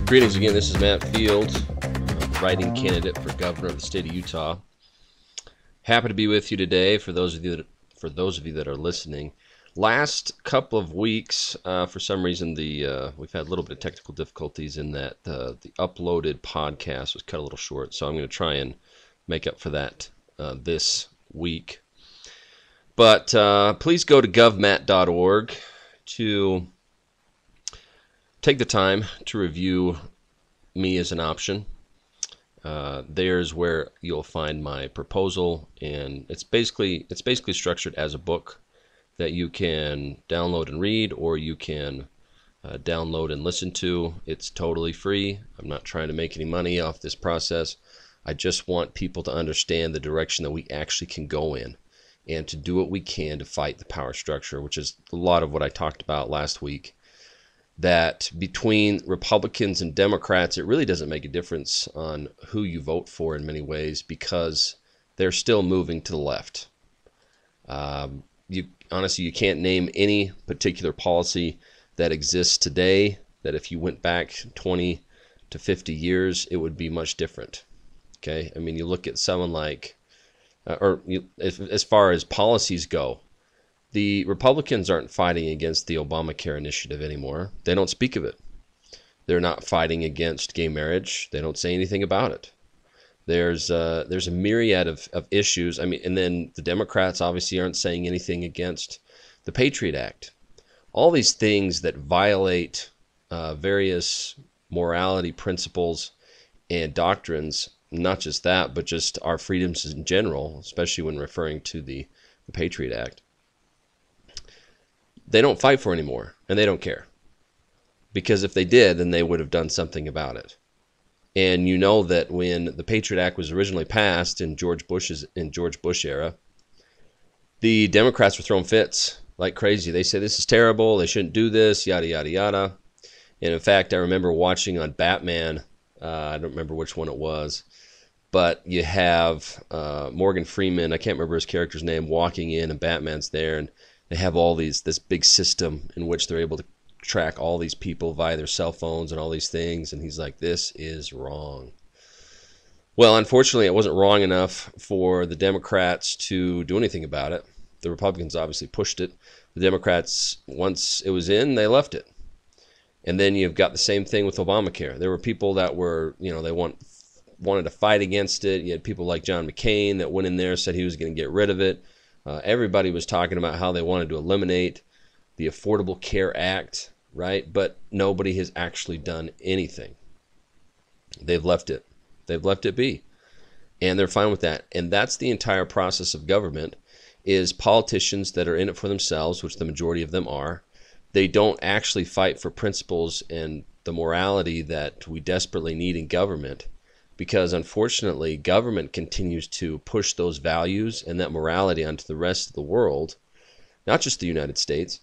Greetings again. This is Matt Field, writing candidate for governor of the state of Utah. Happy to be with you today. For those of you that are listening, last couple of weeks, for some reason, we've had a little bit of technical difficulties in that the uploaded podcast was cut a little short. So I'm going to try and make up for that this week. But please go to govmat.org to take the time to review me as an option. There's where you'll find my proposal, and it's basically structured as a book that you can download and read, or you can download and listen to. It's totally free. I'm not trying to make any money off this process. I just want people to understand the direction that we actually can go in, and to do what we can to fight the power structure, which is a lot of what I talked about last week. That between Republicans and Democrats, it really doesn't make a difference on who you vote for in many ways, because they're still moving to the left. Honestly, you can't name any particular policy that exists today that if you went back 20 to 50 years, it would be much different. Okay, I mean, you look at someone like, as far as policies go, the Republicans aren't fighting against the Obamacare initiative anymore. They don't speak of it. They're not fighting against gay marriage. They don't say anything about it. There's a myriad of issues. I mean, and then the Democrats obviously aren't saying anything against the Patriot Act. All these things that violate various morality principles and doctrines, not just that, but just our freedoms in general, especially when referring to the Patriot Act. They don't fight for anymore, and they don't care. Because if they did, then they would have done something about it. And you know that when the Patriot Act was originally passed in George Bush era, the Democrats were throwing fits like crazy. They said this is terrible, they shouldn't do this, yada, yada, yada. And in fact, I remember watching on Batman, I don't remember which one it was, but you have Morgan Freeman, I can't remember his character's name, walking in, and Batman's there, and they have all this big system in which they're able to track all these people via their cell phones and all these things. And he's like, this is wrong. Well, unfortunately, it wasn't wrong enough for the Democrats to do anything about it. The Republicans obviously pushed it. The Democrats, once it was in, they left it. And then you've got the same thing with Obamacare. There were people that were, they wanted to fight against it. You had people like John McCain that went in there, said he was going to get rid of it. Everybody was talking about how they wanted to eliminate the Affordable Care Act, right? But nobody has actually done anything. They've left it. They've left it be. And they're fine with that. And that's the entire process of government, is politicians that are in it for themselves, which the majority of them are. They don't actually fight for principles and the morality that we desperately need in government. Because unfortunately, government continues to push those values and that morality onto the rest of the world, not just the United States.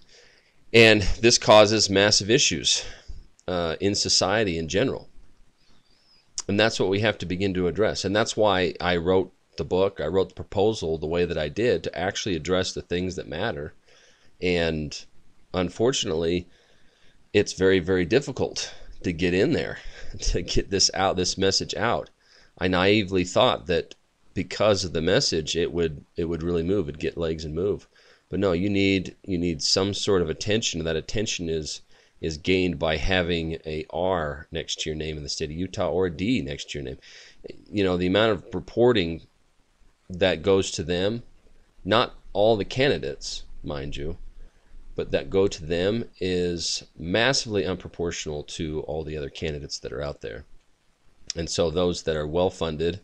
And this causes massive issues in society in general. And that's what we have to begin to address. And that's why I wrote the book, I wrote the proposal the way that I did, to actually address the things that matter. And unfortunately, it's very, very difficult to get in there, to get this message out. I naively thought that because of the message, it would really move, it'd get legs and move. But no, you need some sort of attention. That attention is gained by having a R next to your name in the state of Utah, or a D next to your name. The amount of reporting that goes to them, not all the candidates, mind you, but that go to them, is massively unproportional to all the other candidates that are out there. And so those that are well-funded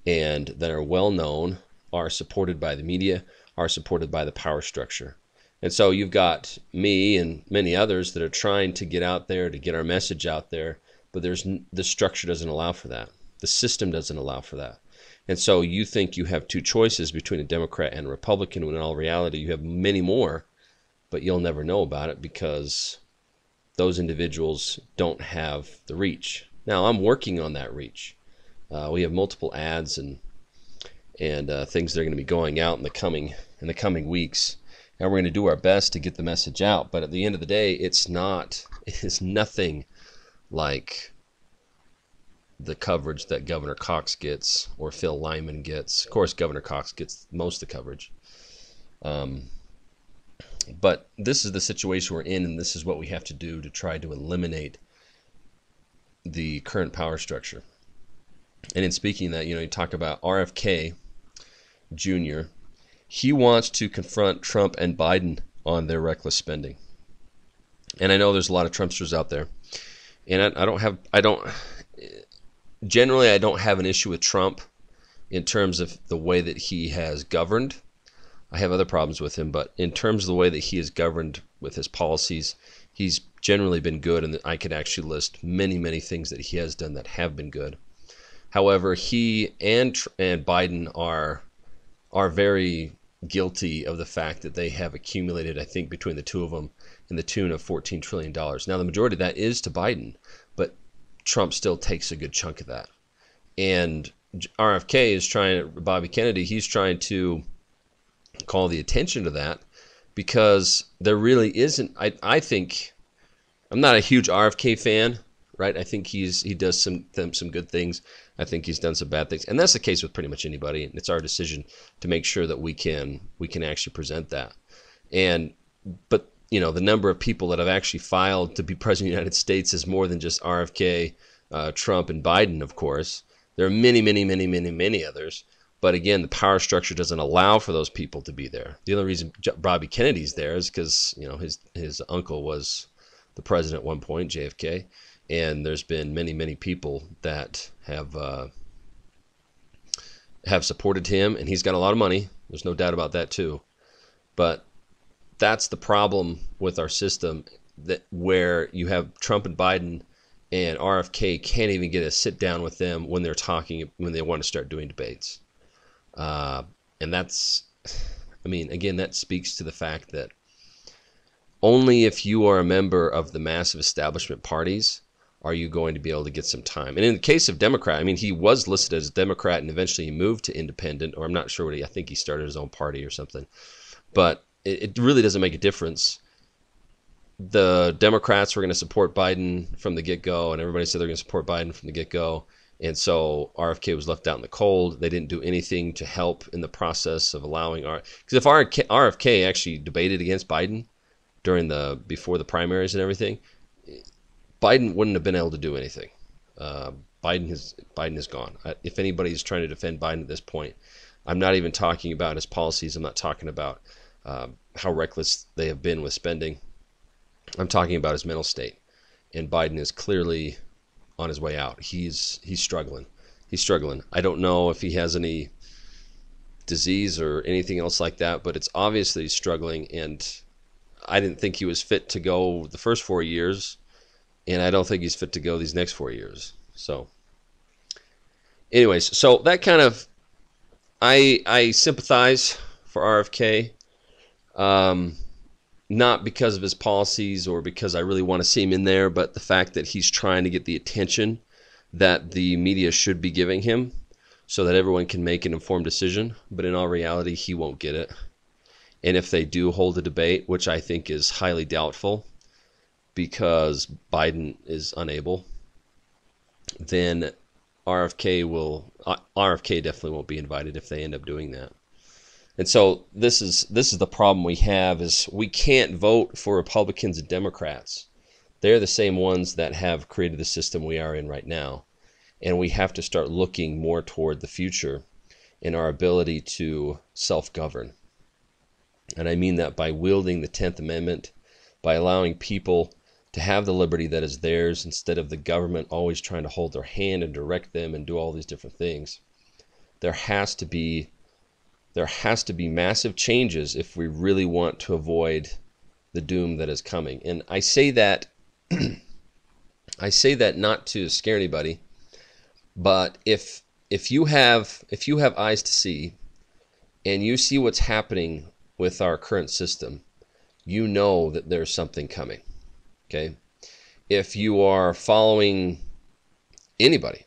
and that are well-known are supported by the media, are supported by the power structure. And so you've got me and many others that are trying to get out there, to get our message out there, but the structure doesn't allow for that. The system doesn't allow for that. And so you think you have two choices between a Democrat and a Republican, when in all reality you have many more, but you'll never know about it because those individuals don't have the reach. Now, I'm working on that reach. We have multiple ads and things that are going to be going out in the coming weeks, and we're going to do our best to get the message out. But at the end of the day, it is nothing like the coverage that Governor Cox gets or Phil Lyman gets. Of course, Governor Cox gets most of the coverage. But this is the situation we're in, and this is what we have to do to try to eliminate the current power structure. And in speaking of that, you talk about RFK Jr. He wants to confront Trump and Biden on their reckless spending. And I know there's a lot of Trumpsters out there. And I don't have an issue with Trump in terms of the way that he has governed. I have other problems with him, but in terms of the way that he has governed with his policies, he's generally been good, and I could actually list many, many things that he has done that have been good. However, he and Biden are very guilty of the fact that they have accumulated, I think, between the two of them, in the tune of $14 trillion. Now, the majority of that is to Biden, but Trump still takes a good chunk of that. And RFK is Bobby Kennedy, he's trying to call the attention to that, because there really isn't, I think, I'm not a huge RFK fan, right? I think he does some good things. I think he's done some bad things, and that's the case with pretty much anybody. And it's our decision to make sure that we can actually present that. But the number of people that have actually filed to be president of the United States is more than just RFK, Trump, and Biden. Of course, there are many, many, many, many, many others. But again, the power structure doesn't allow for those people to be there. The only reason Bobby Kennedy's there is because his uncle was the president at one point, JFK. And there's been many, many people that have supported him, and he's got a lot of money. There's no doubt about that too. But that's the problem with our system, where you have Trump and Biden, and RFK can't even get a sit down with them when they're talking, when they want to start doing debates. And that's, again, that speaks to the fact that only if you are a member of the massive establishment parties are you going to be able to get some time. And in the case of Democrat, he was listed as a Democrat, and eventually he moved to independent, or I'm not sure I think he started his own party or something. But it really doesn't make a difference. The Democrats were going to support Biden from the get-go, and everybody said they're going to support Biden from the get-go. And so RFK was left out in the cold. They didn't do anything to help in the process of allowing because if RFK actually debated against Biden before the primaries and everything, Biden wouldn't have been able to do anything. Biden is gone. If anybody's trying to defend Biden at this point, I'm not even talking about his policies. I'm not talking about how reckless they have been with spending. I'm talking about his mental state. And Biden is clearly on his way out. He's struggling. I don't know if he has any disease or anything else like that, but it's obvious that he's struggling. And I didn't think he was fit to go the first 4 years. And I don't think he's fit to go these next 4 years. So, anyways, so that kind of, I sympathize for RFK, not because of his policies or because I really want to see him in there, but the fact that he's trying to get the attention that the media should be giving him so that everyone can make an informed decision. But in all reality, he won't get it. And if they do hold a debate, which I think is highly doubtful, because Biden is unable, then RFK definitely won't be invited if they end up doing that. And so this is the problem we have, is we can't vote for Republicans and Democrats. They're the same ones that have created the system we are in right now. And we have to start looking more toward the future in our ability to self-govern. And I mean that by wielding the 10th Amendment, by allowing people to have the liberty that is theirs instead of the government always trying to hold their hand and direct them and do all these different things. There has to be massive changes if we really want to avoid the doom that is coming. And I say that not to scare anybody, but if you have eyes to see, and you see what's happening with our current system, you know that there's something coming. Okay? If you are following anybody,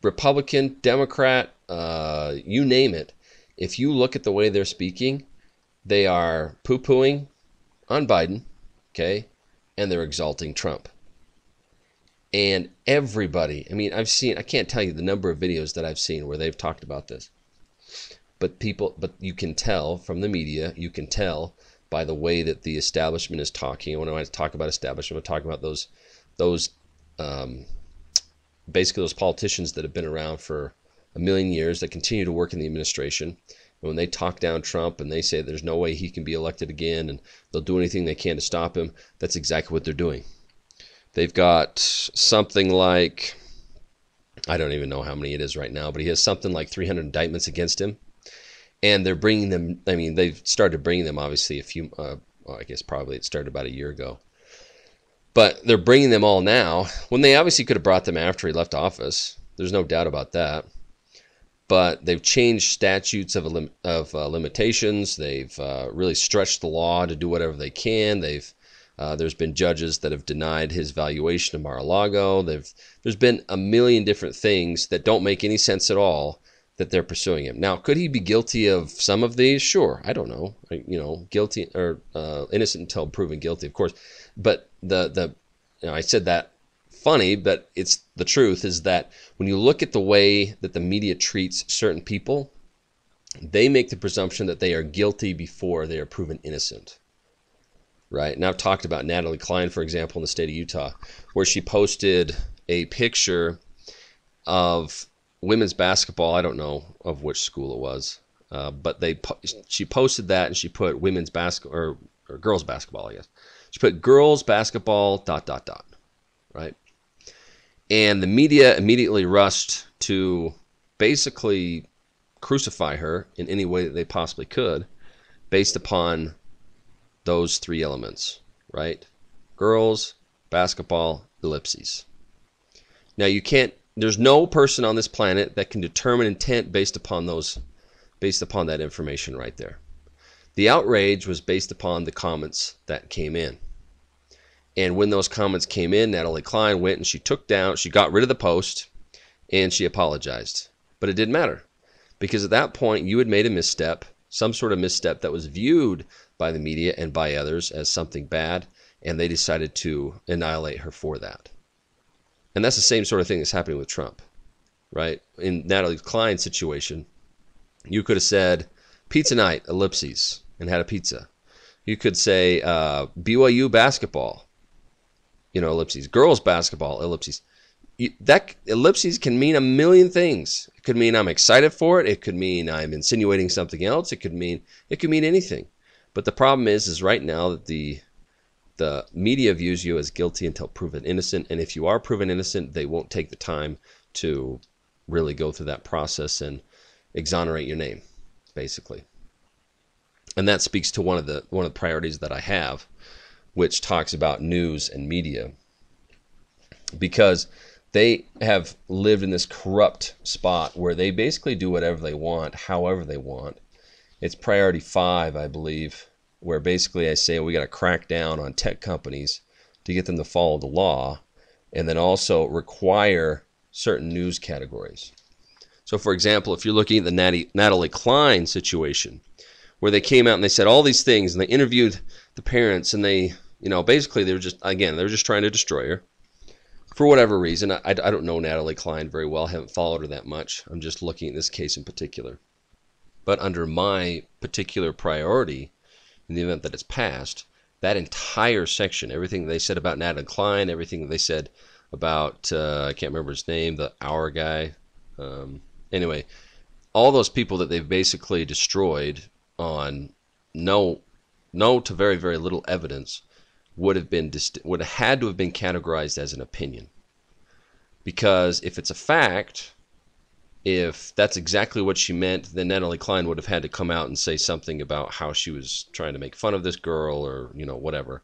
Republican, Democrat, you name it, if you look at the way they're speaking, they are poo-pooing on Biden, okay, and they're exalting Trump. And everybody, I mean, I can't tell you the number of videos that I've seen where they've talked about this. But you can tell from the media, you can tell by the way that the establishment is talking. And when I talk about establishment, I'm talking about those basically those politicians that have been around for a million years that continue to work in the administration. And when they talk down Trump and they say there's no way he can be elected again and they'll do anything they can to stop him, that's exactly what they're doing. They've got something like, I don't even know how many it is right now, but he has something like 300 indictments against him. And they're bringing them, I mean, they've started bringing them obviously I guess probably it started about a year ago. But they're bringing them all now, when they obviously could have brought them after he left office. There's no doubt about that. But they've changed statutes of limitations. They've really stretched the law to do whatever they can. There's been judges that have denied his valuation of Mar-a-Lago. There's been a million different things that don't make any sense at all that they're pursuing him. Now, could he be guilty of some of these? Sure. I don't know. Guilty or innocent until proven guilty, of course. But I said that funny, but it's the truth is that when you look at the way that the media treats certain people, they make the presumption that they are guilty before they are proven innocent. Right? And I've talked about Natalie Klein, for example, in the state of Utah, where she posted a picture of women's basketball. I don't know of which school it was, but she posted that and she put women's basketball or girls basketball, I guess. She put girls basketball ... right? And the media immediately rushed to basically crucify her in any way that they possibly could based upon those three elements, right? Girls, basketball, ellipses. Now there's no person on this planet that can determine intent based upon that information right there. The outrage was based upon the comments that came in. And when those comments came in, Natalie Klein went and she got rid of the post and she apologized. But it didn't matter because at that point you had made a misstep, some sort of misstep that was viewed by the media and by others as something bad, and they decided to annihilate her for that. And that's the same sort of thing that's happening with Trump, right? In Natalie Klein's situation, you could have said pizza night, ellipses, and had a pizza. You could say BYU basketball, ellipses. Girls basketball, ellipses. That ellipses can mean a million things. It could mean I'm excited for it. It could mean I'm insinuating something else. It could mean anything. But the problem is right now that the media views you as guilty until proven innocent. And if you are proven innocent, they won't take the time to really go through that process and exonerate your name, basically. And that speaks to one of the priorities that I have, which talks about news and media, because they have lived in this corrupt spot where they basically do whatever they want, however they want. It's priority 5, I believe, where basically I say we got to crack down on tech companies to get them to follow the law, and then also require certain news categories. So, for example, if you're looking at the Natalie Klein situation, where they came out and they said all these things, and they interviewed the parents, and they, basically they were just trying to destroy her for whatever reason. I don't know Natalie Klein very well, haven't followed her that much. I'm just looking at this case in particular. But under my particular priority, in the event that it's passed, that entire section, everything they said about Natalie Klein, everything they said about, I can't remember his name, the Hour guy. Anyway, all those people that they've basically destroyed on no to very, very little evidence would have had to have been categorized as an opinion. Because if it's a fact, if that's exactly what she meant, then Natalie Klein would have had to come out and say something about how she was trying to make fun of this girl or, whatever,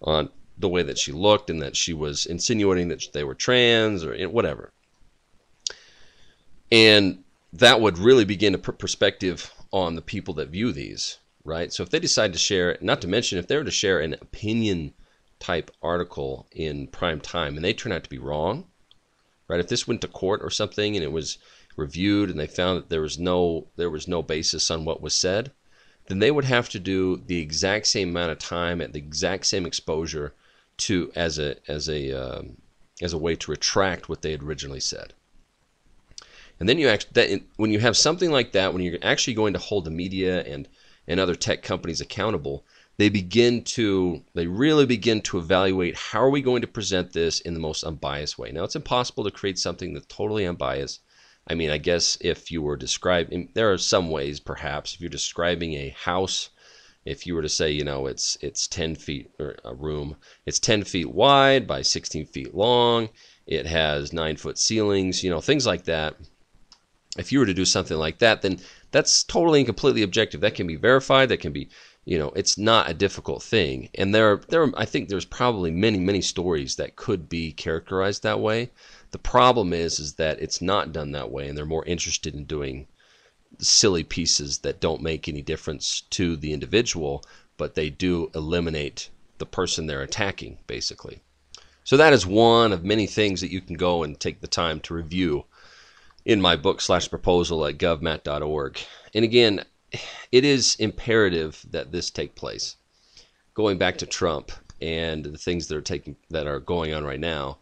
on the way that she looked and that she was insinuating that they were trans or whatever. And that would really begin to put perspective on the people that view these, right? So if they decide to share, not to mention if they were to share an opinion type article in prime time and they turn out to be wrong, right? If this went to court or something and it was reviewed and they found that there was no basis on what was said, then they would have to do the exact same amount of time at the exact same exposure to as a as a way to retract what they had originally said. And then when you have something like that, when you're actually going to hold the media and other tech companies accountable, they really begin to evaluate, how are we going to present this in the most unbiased way? Now, it's impossible to create something that's totally unbiased. I mean, I guess if you were describing, there are some ways, perhaps, if you're describing a house, if you were to say, it's 10 feet, or a room, it's 10 feet wide by 16 feet long, it has 9-foot ceilings, things like that. If you were to do something like that, then that's totally and completely objective. That can be verified. That can be, it's not a difficult thing. And I think there's probably many, many stories that could be characterized that way. The problem is that it's not done that way, and they're more interested in doing silly pieces that don't make any difference to the individual, but they do eliminate the person they're attacking, basically. So that is one of many things that you can go and take the time to review in my book/proposal at govmat.org. And again, it is imperative that this take place. Going back to Trump and the things that are going on right now,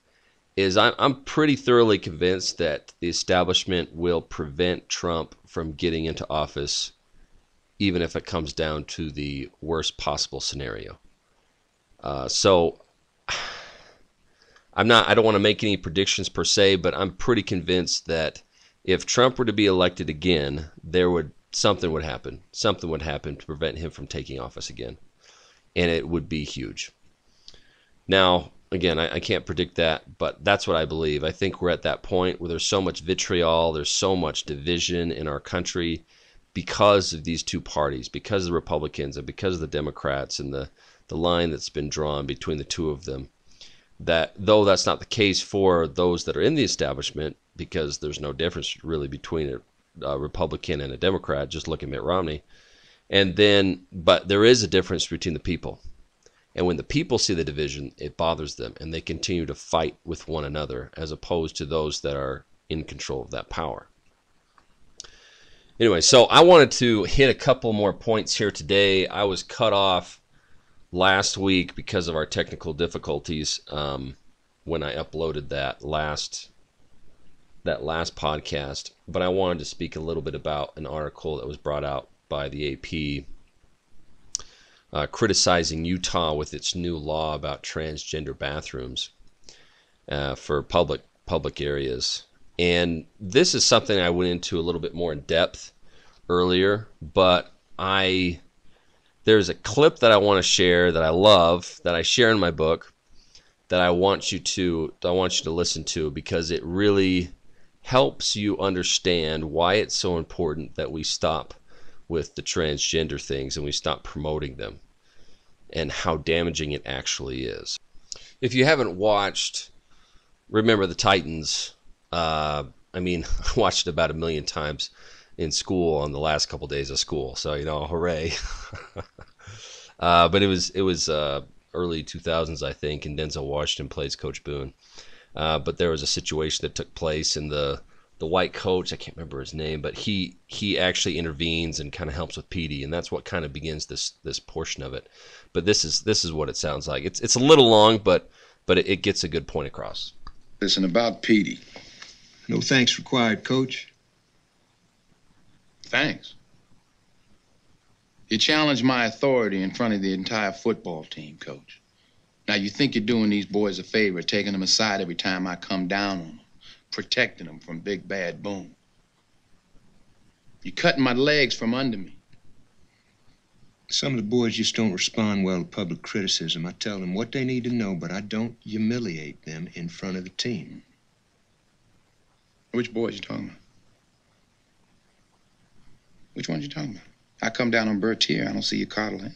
is I'm pretty thoroughly convinced that the establishment will prevent Trump from getting into office, even if it comes down to the worst possible scenario. So I don't want to make any predictions per se, but I'm pretty convinced that if Trump were to be elected again, something would happen. Something would happen to prevent him from taking office again. And it would be huge. Now, again, I can't predict that, but that's what I believe. I think we're at that point where there's so much vitriol, there's so much division in our country because of these two parties, because of the Republicans and because of the Democrats, and the line that's been drawn between the two of them. That though that's not the case for those that are in the establishment, because there's no difference really between a Republican and a Democrat, just look at Mitt Romney. But there is a difference between the people. And when the people see the division, it bothers them, and they continue to fight with one another, as opposed to those that are in control of that power. Anyway, so I wanted to hit a couple more points here today. I was cut off last week because of our technical difficulties when I uploaded that last podcast, but I wanted to speak a little bit about an article that was brought out by the AP criticizing Utah with its new law about transgender bathrooms for public areas. And this is something I went into a little bit more in depth earlier, but there's a clip that I want to share that I love, that I share in my book, that I want you to listen to, because it really helps you understand why it's so important that we stop with the transgender things and we stop promoting them, and how damaging it actually is. If you haven't watched Remember the Titans, I watched it about 1 million times in school on the last couple days of school, so hooray. But it was early 2000s, I think, and Denzel Washington plays Coach Boone. But there was a situation that took place, and the white coach, I can't remember his name, but he actually intervenes and kind of helps with Petey, and that's what kind of begins this portion of it. But this is what it sounds like. It's a little long, but it gets a good point across. Listen, about Petey. No thanks required, Coach. Thanks. You challenged my authority in front of the entire football team, Coach. Now, you think you're doing these boys a favor, taking them aside every time I come down on them, protecting them from Big Bad Boom. You're cutting my legs from under me. Some of the boys just don't respond well to public criticism. I tell them what they need to know, but I don't humiliate them in front of the team. Which boys you talking about? Which ones you talking about? I come down on Bertier, I don't see you coddle him.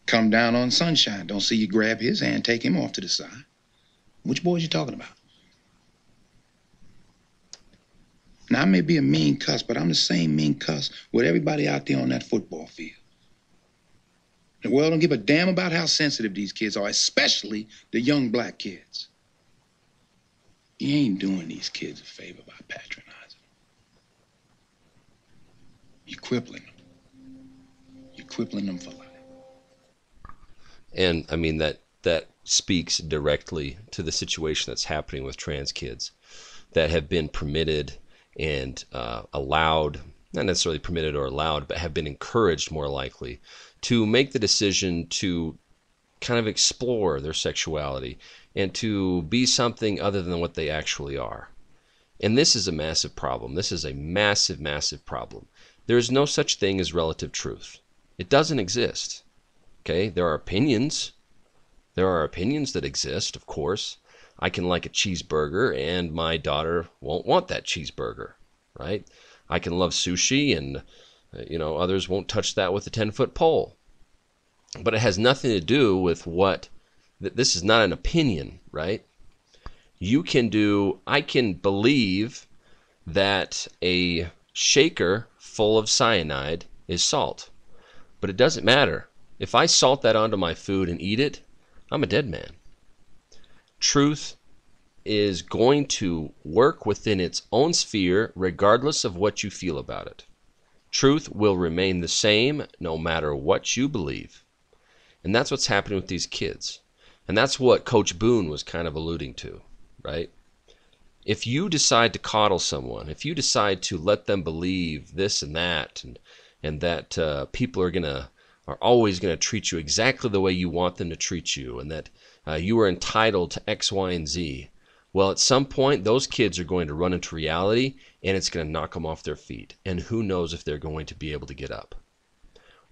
Come down on Sunshine, don't see you grab his hand, take him off to the side. Which boys you talking about? Now, I may be a mean cuss, but I'm the same mean cuss with everybody out there on that football field. The world don't give a damn about how sensitive these kids are, especially the young black kids. You ain't doing these kids a favor by patronizing them. You're crippling them. You're crippling them for life. And I mean that speaks directly to the situation that's happening with trans kids that have been permitted and allowed, not necessarily permitted or allowed, but have been encouraged more likely to make the decision to kind of explore their sexuality and to be something other than what they actually are. And this is a massive problem. This is a massive, massive problem. There is no such thing as relative truth. It doesn't exist. Okay? There are opinions. There are opinions that exist, of course. I can like a cheeseburger and my daughter won't want that cheeseburger, right? I can love sushi and, others won't touch that with a 10-foot pole. But it has nothing to do with this is not an opinion, right? I can believe that a shaker full of cyanide is salt, but it doesn't matter. If I salt that onto my food and eat it, I'm a dead man. Truth is going to work within its own sphere regardless of what you feel about it. Truth will remain the same no matter what you believe. And that's what's happening with these kids. And that's what Coach Boone was kind of alluding to, right? If you decide to coddle someone, if you decide to let them believe this and that, and that people are always going to treat you exactly the way you want them to treat you, and that you are entitled to X, Y, and Z, well, at some point, those kids are going to run into reality, and it's going to knock them off their feet. And who knows if they're going to be able to get up.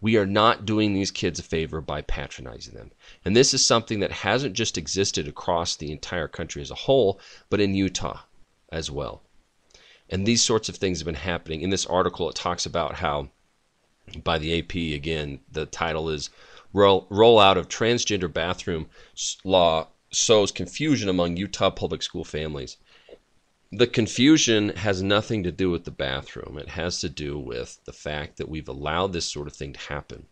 We are not doing these kids a favor by patronizing them. And this is something that hasn't just existed across the entire country as a whole, but in Utah as well. And these sorts of things have been happening. In this article, it talks about how, by the AP, again, the title is Rollout of Transgender Bathroom Law Sows Confusion Among Utah Public School Families. The confusion has nothing to do with the bathroom. It has to do with the fact that we've allowed this sort of thing to happen.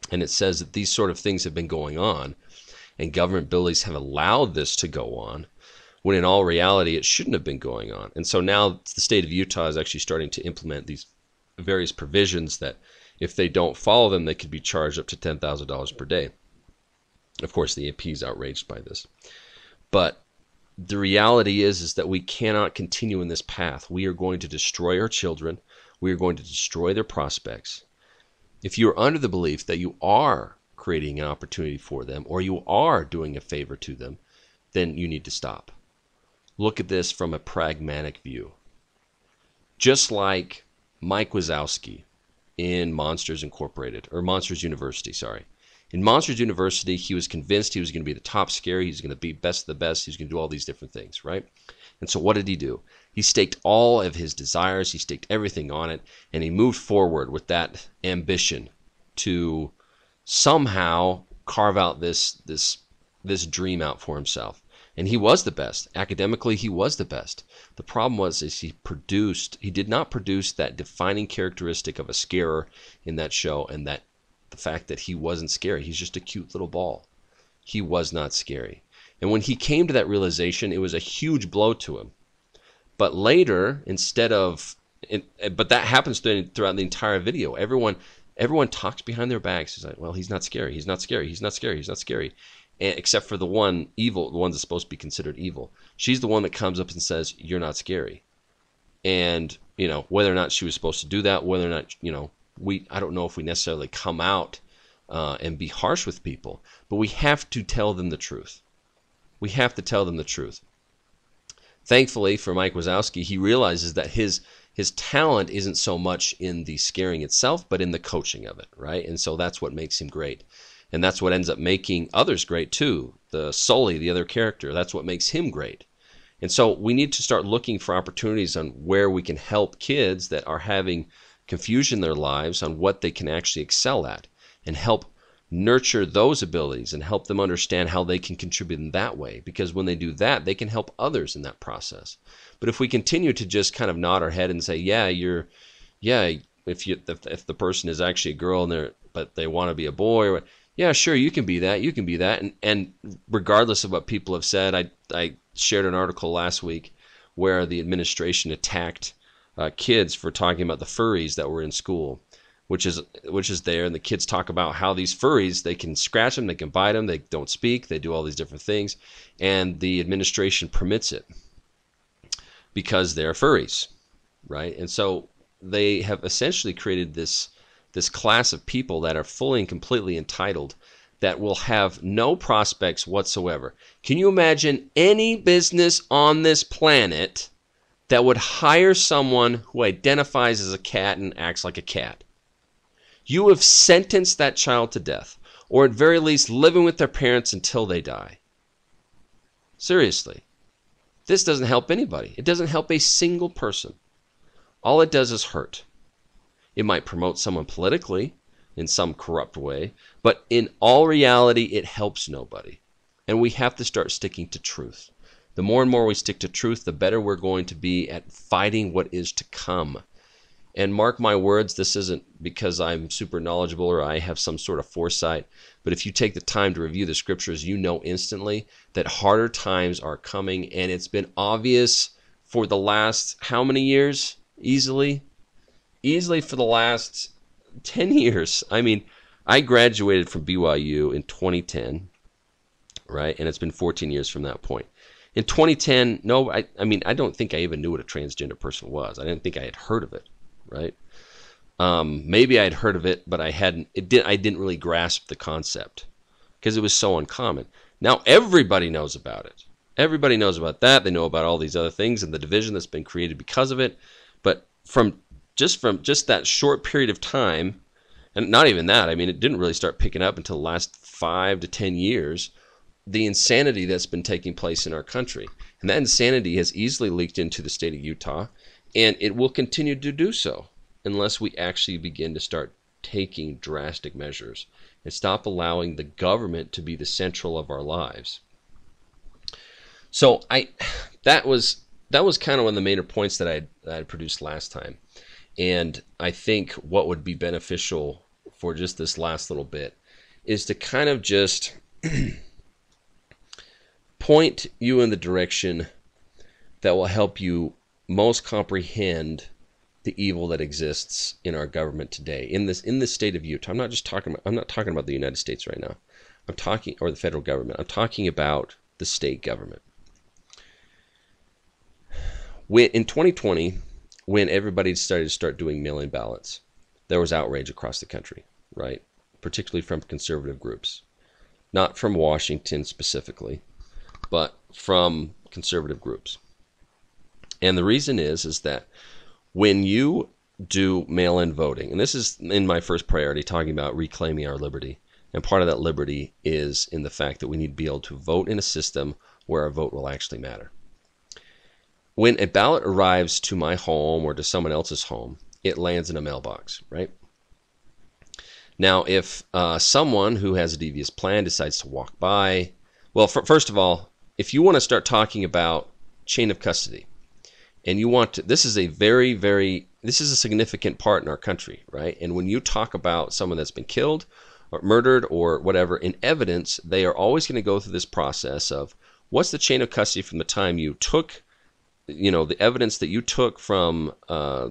And it says that these sort of things have been going on, and government buildings have allowed this to go on, when in all reality it shouldn't have been going on. And so now the state of Utah is actually starting to implement these various provisions that if they don't follow them, they could be charged up to $10,000 per day. Of course, the AP is outraged by this. But the reality is that we cannot continue in this path. We are going to destroy our children. We are going to destroy their prospects. If you are under the belief that you are creating an opportunity for them or you are doing a favor to them, then you need to stop. Look at this from a pragmatic view. Just like Mike Wazowski in Monsters Incorporated, or Monsters University, sorry. In Monsters University, he was convinced he was going to be the top scary, he was going to be best of the best, he was going to do all these different things, right? And so what did he do? He staked all of his desires, he staked everything on it, and he moved forward with that ambition to somehow carve out this dream out for himself. And he was the best. Academically, he was the best. The problem was he did not produce that defining characteristic of a scarer in that show, and that the fact that he wasn't scary. He's just a cute little ball. He was not scary. And when he came to that realization, it was a huge blow to him. But later, but that happens throughout the entire video. Everyone talks behind their backs. He's like, well, he's not scary. He's not scary. He's not scary. He's not scary. Except for the one evil, the one that's supposed to be considered evil. She's the one that comes up and says, you're not scary. And, whether or not she was supposed to do that, whether or not, I don't know if we necessarily come out and be harsh with people, but we have to tell them the truth. We have to tell them the truth. Thankfully for Mike Wazowski, he realizes that his talent isn't so much in the scaring itself, but in the coaching of it, right? And so that's what makes him great. And that's what ends up making others great too. The Sully, the other character, that's what makes him great. And so we need to start looking for opportunities on where we can help kids that are having confusion in their lives on what they can actually excel at, and help nurture those abilities and help them understand how they can contribute in that way. Because when they do that, they can help others in that process. But if we continue to just kind of nod our head and say, if the person is actually a girl but they want to be a boy, or yeah, sure, you can be that. And regardless of what people have said, I shared an article last week where the administration attacked kids for talking about the furries that were in school. which is there, and the kids talk about how these furries, they can scratch them, they can bite them, they don't speak, they do all these different things, and the administration permits it because they're furries, right? And so they have essentially created this class of people that are fully and completely entitled, that will have no prospects whatsoever. Can you imagine any business on this planet that would hire someone who identifies as a cat and acts like a cat? You have sentenced that child to death, or at very least living with their parents until they die. Seriously. This doesn't help anybody. It doesn't help a single person. All it does is hurt. It might promote someone politically in some corrupt way, but in all reality, it helps nobody. And we have to start sticking to truth. The more and more we stick to truth, the better we're going to be at fighting what is to come. And mark my words, this isn't because I'm super knowledgeable or I have some sort of foresight, but if you take the time to review the scriptures, you know instantly that harder times are coming, and it's been obvious for the last, how many years? Easily for the last 10 years. I mean, I graduated from BYU in 2010, right? And it's been 14 years from that point. In 2010, no, I don't think I even knew what a transgender person was. I didn't think I had heard of it. Right? Maybe I had heard of it, but I didn't really grasp the concept because it was so uncommon. Now everybody knows about it. Everybody knows about that. They know about all these other things and the division that's been created because of it. But from just that short period of time, and not even that, I mean, it didn't really start picking up until the last 5 to 10 years, the insanity that's been taking place in our country. And that insanity has easily leaked into the state of Utah. And it will continue to do so unless we actually begin to start taking drastic measures and stop allowing the government to be the central of our lives. So that was kind of one of the major points that I produced last time. And I think what would be beneficial for just this last little bit is to kind of just point you in the direction that will help you most comprehend the evil that exists in our government today, in this state of Utah. I'm not talking about the United States right now. Or the federal government. I'm talking about the state government. In 2020, when everybody started doing mail-in ballots, there was outrage across the country, right? Particularly from conservative groups. Not from Washington specifically, but from conservative groups. And the reason is that when you do mail-in voting, and this is in my first priority, talking about reclaiming our liberty, and part of that liberty is in the fact that we need to be able to vote in a system where our vote will actually matter. When a ballot arrives to my home or to someone else's home, it lands in a mailbox, right? Now, if someone who has a devious plan decides to walk by, well, first of all, if you want to start talking about chain of custody, and you want to, this is a this is a significant part in our country, right? And when you talk about someone that's been killed or murdered or whatever in evidence, they are always going to go through this process of what's the chain of custody from the time you took, the evidence that you took from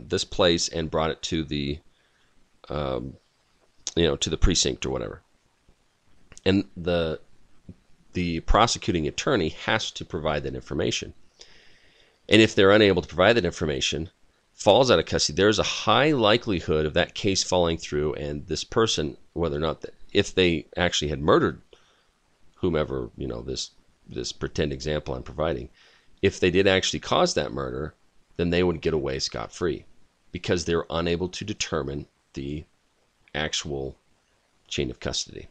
this place and brought it to the, to the precinct or whatever. And the prosecuting attorney has to provide that information. And if they're unable to provide that information, falls out of custody, there's a high likelihood of that case falling through, and this person, whether or not, if they actually had murdered whomever, this pretend example I'm providing, if they did actually cause that murder, then they would get away scot-free because they're unable to determine the actual chain of custody.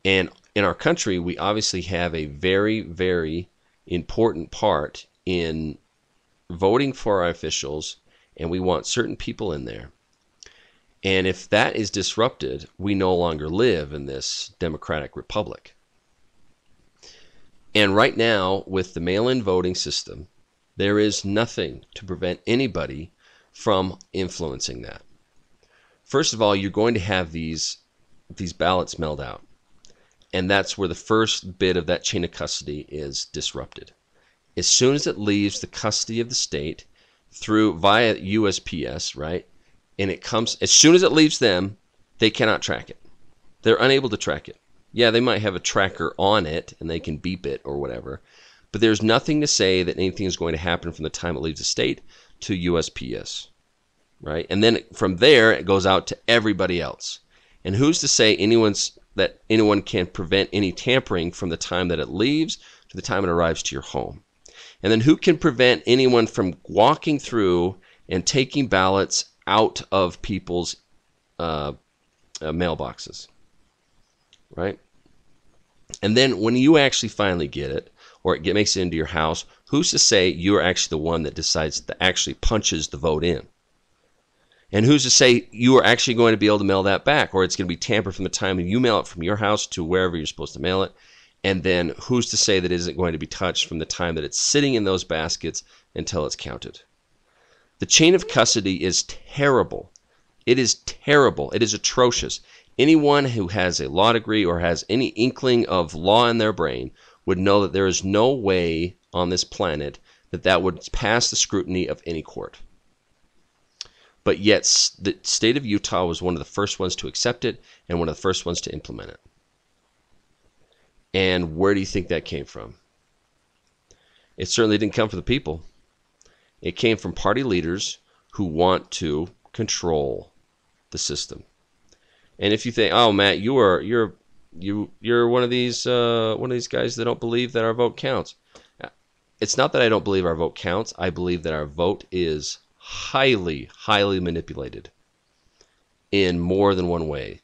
And in our country, we obviously have a very, very important part in voting for our officials, and we want certain people in there. And if that is disrupted, we no longer live in this democratic republic. And right now, with the mail-in voting system, there is nothing to prevent anybody from influencing that. First of all, you're going to have these ballots mailed out. And that's where the first bit of that chain of custody is disrupted. As soon as it leaves the custody of the state via USPS, right, and it comes, as soon as it leaves them, they cannot track it. They're unable to track it. Yeah, they might have a tracker on it, and they can beep it or whatever, but there's nothing to say that anything is going to happen from the time it leaves the state to USPS, right? And then from there, it goes out to everybody else. And who's to say that anyone can prevent any tampering from the time that it leaves to the time it arrives to your home? And then who can prevent anyone from walking through and taking ballots out of people's mailboxes, right? And then when you actually finally get it, or it makes it into your house, who's to say you're actually the one that decides that actually punches the vote in? And who's to say you are actually going to be able to mail that back, or it's going to be tampered from the time you mail it from your house to wherever you're supposed to mail it? And then who's to say that it isn't going to be touched from the time that it's sitting in those baskets until it's counted? The chain of custody is terrible. It is terrible. It is atrocious. Anyone who has a law degree or has any inkling of law in their brain would know that there is no way on this planet that would pass the scrutiny of any court. But yet, the state of Utah was one of the first ones to accept it and one of the first ones to implement it. And where do you think that came from? It certainly didn't come from the people. It came from party leaders who want to control the system. And if you think, oh, Matt, you're one of these guys that don't believe that our vote counts. It's not that I don't believe our vote counts. I believe that our vote is highly, highly manipulated in more than one way.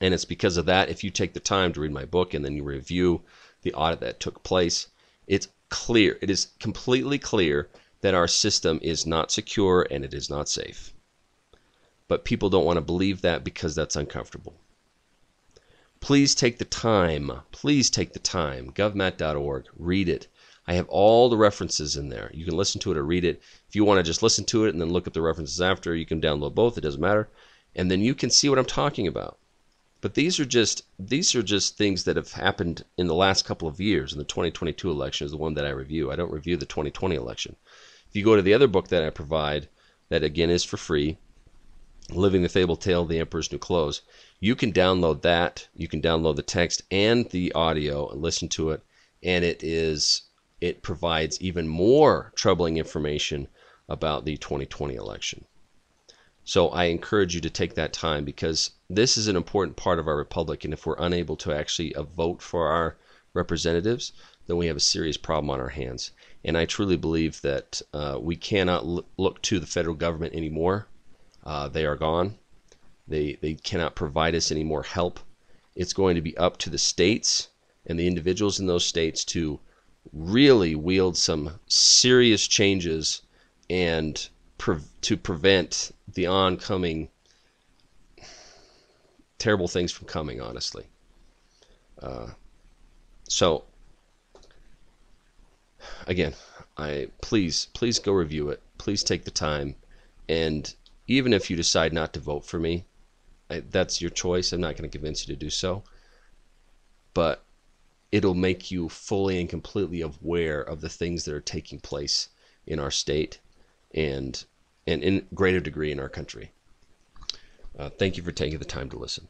And it's because of that, if you take the time to read my book and then you review the audit that took place, it's clear, it is completely clear that our system is not secure and it is not safe. But people don't want to believe that because that's uncomfortable. Please take the time, govmat.org, read it. I have all the references in there. You can listen to it or read it. If you want to just listen to it and then look up the references after, you can download both, it doesn't matter. And then you can see what I'm talking about. But these are just things that have happened in the last couple of years. And the 2022 election is the one that I review. I don't review the 2020 election. If you go to the other book that I provide, that again is for free, Living the Fable Tale of the Emperor's New Clothes, you can download that. You can download the text and the audio and listen to it. And it provides even more troubling information about the 2020 election. So I encourage you to take that time, because this is an important part of our republic, and if we're unable to actually vote for our representatives, then we have a serious problem on our hands. And I truly believe that we cannot look to the federal government anymore. They are gone. They cannot provide us any more help. It's going to be up to the states and the individuals in those states to really wield some serious changes and to prevent the oncoming terrible things from coming, honestly. So, again, please go review it. Please take the time. And even if you decide not to vote for me, that's your choice. I'm not going to convince you to do so. But it'll make you fully and completely aware of the things that are taking place in our state and in greater degree in our country. Thank you for taking the time to listen.